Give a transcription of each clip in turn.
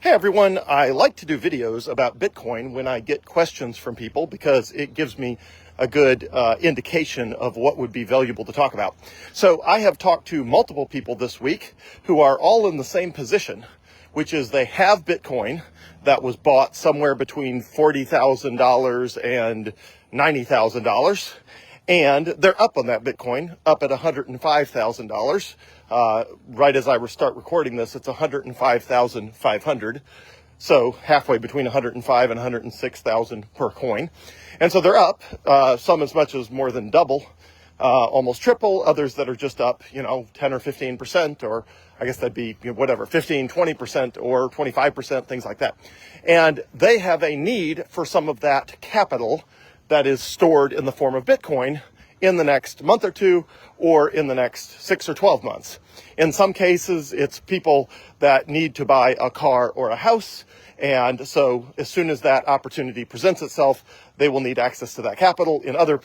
Hey everyone, I like to do videos about Bitcoin when I get questions from people because it gives me a good indication of what would be valuable to talk about. So I have talked to multiple people this week who are all in the same position, which is they have Bitcoin that was bought somewhere between $40,000 and $90,000. And they're up on that Bitcoin, up at $105,000. Right as I start recording this, it's $105,500. So halfway between 105 and 106,000 per coin. And so they're up, some as much as more than double, almost triple, others that are just up, 10 or 15%, or I guess that'd be whatever, 15, 20% or 25%, things like that. And they have a need for some of that capital that is stored in the form of Bitcoin in the next month or two, or in the next 6 or 12 months. In some cases, it's people that need to buy a car or a house. And so as soon as that opportunity presents itself, they will need access to that capital. In other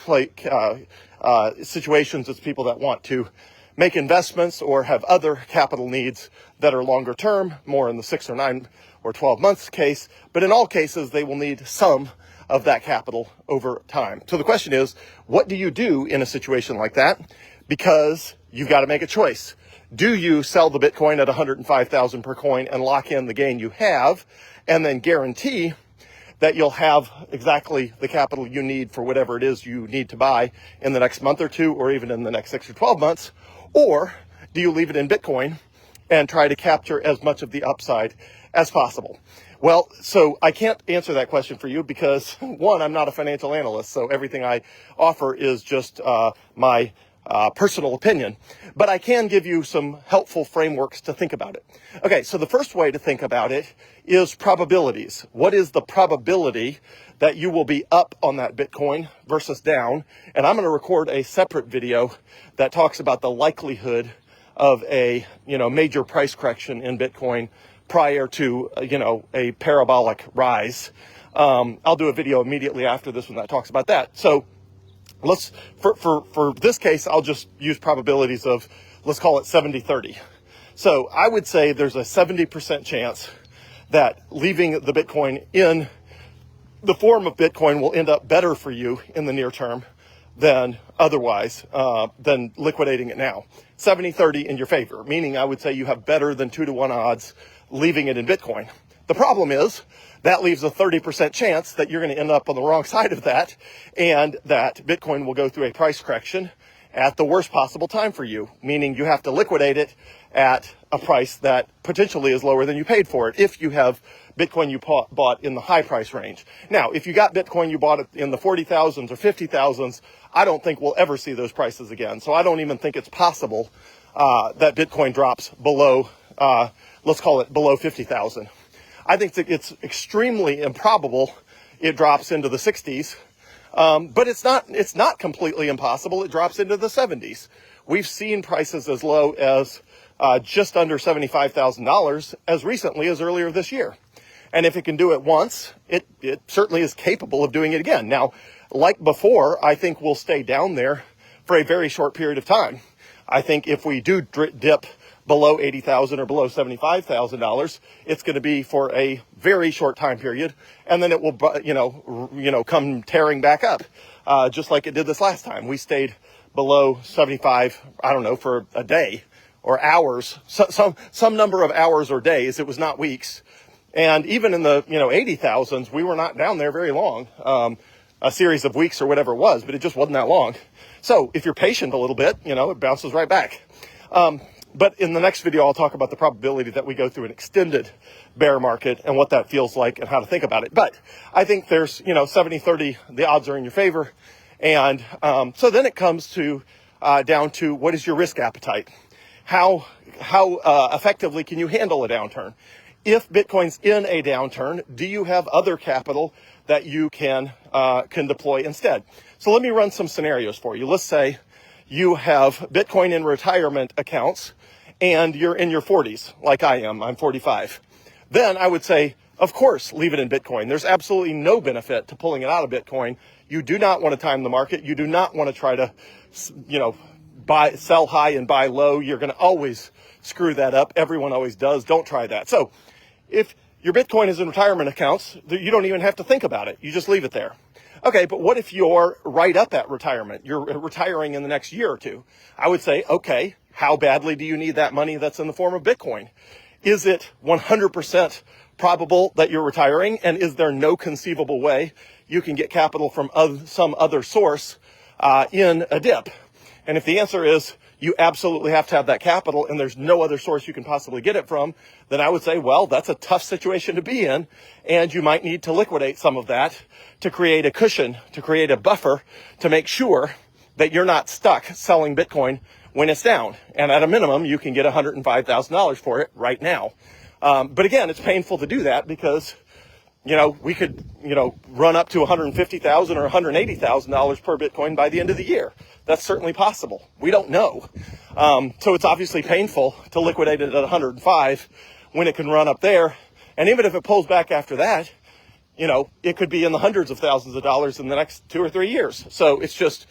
situations, it's people that want to make investments or have other capital needs that are longer term, more in the 6 or 9 or 12 months case. But in all cases, they will need some of that capital over time. So the question is, what do you do in a situation like that? Because you've got to make a choice. Do you sell the Bitcoin at 105,000 per coin and lock in the gain you have, and then guarantee that you'll have exactly the capital you need for whatever it is you need to buy in the next month or two, or even in the next 6 or 12 months? Or do you leave it in Bitcoin and try to capture as much of the upside as possible? Well, so I can't answer that question for you because, one, I'm not a financial analyst, so everything I offer is just my personal opinion. But I can give you some helpful frameworks to think about it. Okay, so the first way to think about it is probabilities. What is the probability that you will be up on that Bitcoin versus down? And I'm going to record a separate video that talks about the likelihood of a major price correction in Bitcoin prior to a parabolic rise. I'll do a video immediately after this one that talks about that. So let's for this case, I'll just use probabilities of, let's call it 70-30. So I would say there's a 70% chance that leaving the Bitcoin in the form of Bitcoin will end up better for you in the near term than otherwise, than liquidating it now. 70-30 in your favor, meaning I would say you have better than 2-to-1 odds leaving it in Bitcoin. The problem is that leaves a 30% chance that you're going to end up on the wrong side of that, and that Bitcoin will go through a price correction at the worst possible time for you, meaning you have to liquidate it at a price that potentially is lower than you paid for it if you have Bitcoin you bought in the high price range. Now, if you got Bitcoin, you bought it in the 40,000s or 50,000s, I don't think we'll ever see those prices again. So I don't even think it's possible that Bitcoin drops below, let's call it below 50,000. I think that it's extremely improbable it drops into the 60s, but it's not completely impossible. It drops into the 70s. We've seen prices as low as just under $75,000 as recently as earlier this year. And if it can do it once, it certainly is capable of doing it again. Now, like before, I think we'll stay down there for a very short period of time. I think if we do dip below $80,000 or below $75,000, it's going to be for a very short time period, and then it will, come tearing back up, just like it did this last time. We stayed below 75, for a day or hours, some number of hours or days. It was not weeks. And even in the 80,000s, we were not down there very long, a series of weeks or whatever it was, but it just wasn't that long. So if you're patient a little bit, it bounces right back. But in the next video, I'll talk about the probability that we go through an extended bear market and what that feels like and how to think about it. But I think there's, 70-30, the odds are in your favor. And so then it comes to down to, what is your risk appetite? How effectively can you handle a downturn? If Bitcoin's in a downturn, do you have other capital that you can deploy instead? So let me run some scenarios for you. Let's say you have Bitcoin in retirement accounts and you're in your 40s, like I am. I'm 45. Then I would say, of course, leave it in Bitcoin. There's absolutely no benefit to pulling it out of Bitcoin. You do not want to time the market. You do not want to try to, sell high and buy low. You're going to always screw that up. Everyone always does. Don't try that. So if Your Bitcoin is in retirement accounts. You don't even have to think about it. You just leave it there. Okay, but what if you're right up at retirement? You're retiring in the next year or two. I would say, okay, how badly do you need that money that's in the form of Bitcoin? Is it 100% probable that you're retiring? And is there no conceivable way you can get capital from some other source in a dip? And if the answer is you absolutely have to have that capital and there's no other source you can possibly get it from, then I would say, well, that's a tough situation to be in, and you might need to liquidate some of that to create a cushion, to create a buffer, to make sure that you're not stuck selling Bitcoin when it's down. And at a minimum, you can get $105,000 for it right now. But again, it's painful to do that because we could, run up to $150,000 or $180,000 per Bitcoin by the end of the year. That's certainly possible. We don't know. So it's obviously painful to liquidate it at 105 when it can run up there. And even if it pulls back after that, it could be in the hundreds of thousands of dollars in the next 2 or 3 years. So it's just,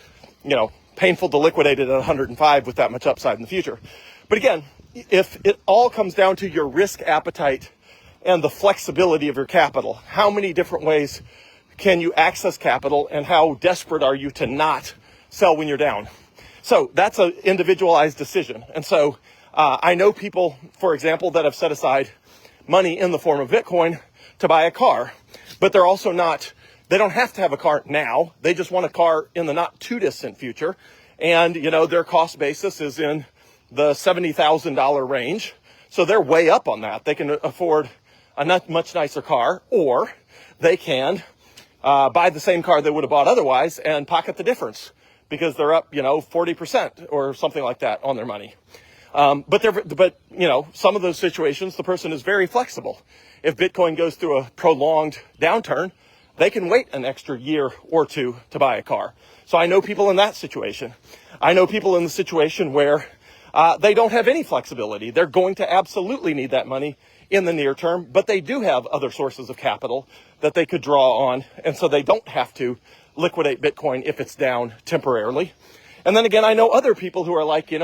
painful to liquidate it at 105 with that much upside in the future. But again, if it all comes down to your risk appetite and the flexibility of your capital, how many different ways can you access capital and how desperate are you to not sell when you're down? So that's an individualized decision. And so I know people, for example, that have set aside money in the form of Bitcoin to buy a car, but they're also they don't have to have a car now. They just want a car in the not too distant future. And, their cost basis is in the $70,000 range. So they're way up on that. They can afford a much nicer car, or they can buy the same car they would have bought otherwise and pocket the difference because they're up, 40% or something like that on their money. But some of those situations, the person is very flexible. If Bitcoin goes through a prolonged downturn, they can wait an extra year or two to buy a car. So I know people in that situation. I know people in the situation where they don't have any flexibility. They're going to absolutely need that money in the near term, but they do have other sources of capital that they could draw on, and so they don't have to liquidate Bitcoin if it's down temporarily. And then again, I know other people who are like, I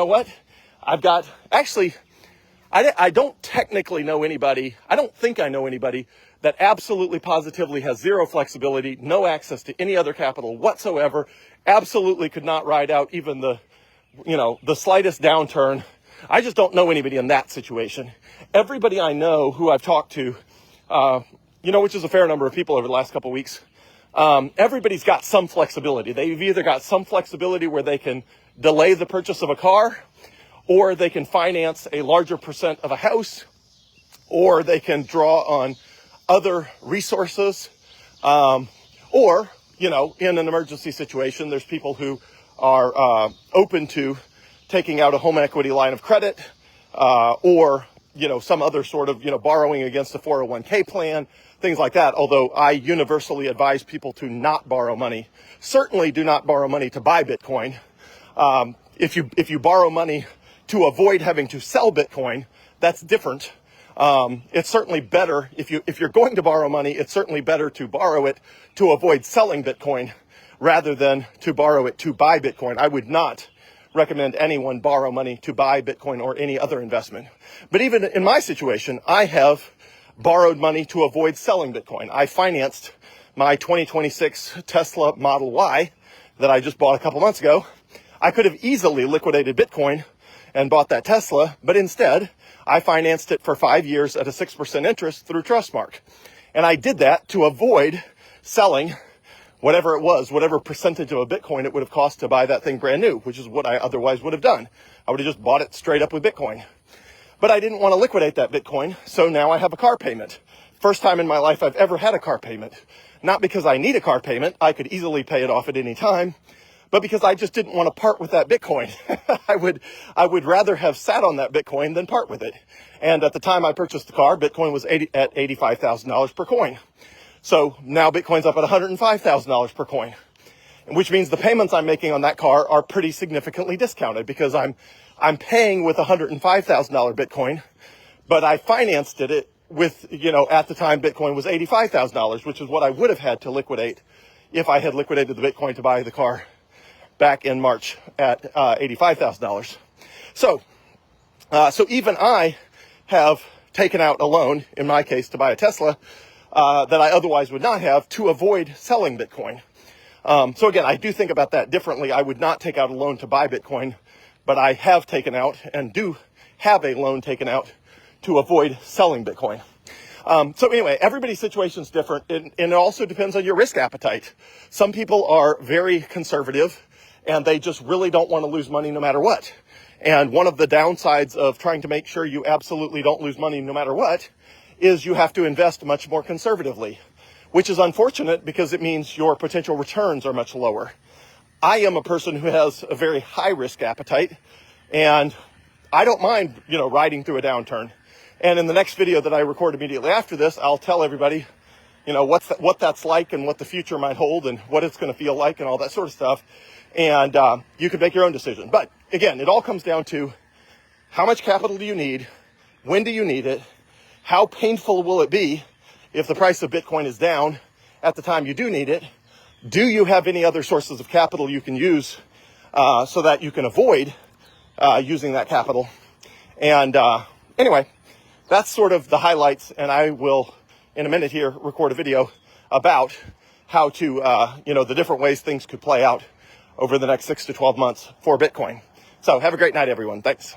don't technically know anybody, I don't think I know anybody that absolutely positively has zero flexibility, no access to any other capital whatsoever, absolutely could not ride out even the slightest downturn. I just don't know anybody in that situation. Everybody I know who I've talked to, which is a fair number of people over the last couple of weeks, everybody's got some flexibility. They've either got some flexibility where they can delay the purchase of a car, or they can finance a larger percent of a house, or they can draw on other resources, or, in an emergency situation, there's people who are open to taking out a home equity line of credit, or, some other sort of, borrowing against a 401k plan, things like that. Although I universally advise people to not borrow money. Certainly do not borrow money to buy Bitcoin. If you borrow money to avoid having to sell Bitcoin, that's different. It's certainly better if you're going to borrow money, it's certainly better to borrow it to avoid selling Bitcoin rather than to borrow it to buy Bitcoin. I would not recommend anyone borrow money to buy Bitcoin or any other investment. But even in my situation, I have borrowed money to avoid selling Bitcoin. I financed my 2026 Tesla Model Y that I just bought a couple months ago. I could have easily liquidated Bitcoin and bought that Tesla, but instead I financed it for 5 years at a 6% interest through Trustmark. And I did that to avoid selling whatever it was, whatever percentage of a Bitcoin it would have cost to buy that thing brand new, which is what I otherwise would have done. I would have just bought it straight up with Bitcoin. But I didn't want to liquidate that Bitcoin, so now I have a car payment. First time in my life I've ever had a car payment. Not because I need a car payment, I could easily pay it off at any time, but because I just didn't want to part with that Bitcoin. I would rather have sat on that Bitcoin than part with it. And at the time I purchased the car, Bitcoin was at $85,000 per coin. So now Bitcoin's up at $105,000 per coin, which means the payments I'm making on that car are pretty significantly discounted because I'm paying with $105,000 Bitcoin, but I financed it with, at the time Bitcoin was $85,000, which is what I would have had to liquidate if I had liquidated the Bitcoin to buy the car back in March at $85,000. So even I have taken out a loan, in my case, to buy a Tesla, that I otherwise would not have, to avoid selling Bitcoin. So again, I do think about that differently. I would not take out a loan to buy Bitcoin, but I have taken out and do have a loan taken out to avoid selling Bitcoin. So anyway, everybody's situation is different, and it also depends on your risk appetite. Some people are very conservative, and they just really don't want to lose money no matter what. And one of the downsides of trying to make sure you absolutely don't lose money no matter what is you have to invest much more conservatively, which is unfortunate because it means your potential returns are much lower. I am a person who has a very high risk appetite, and I don't mind, riding through a downturn. And in the next video that I record immediately after this, I'll tell everybody, what that's like and what the future might hold and what it's going to feel like and all that sort of stuff. And you can make your own decision. But again, it all comes down to how much capital do you need? When do you need it? How painful will it be if the price of Bitcoin is down at the time you do need it? Do you have any other sources of capital you can use so that you can avoid using that capital? And anyway, that's sort of the highlights, and I will, in a minute here, record a video about how to, the different ways things could play out over the next 6 to 12 months for Bitcoin. So have a great night, everyone. Thanks.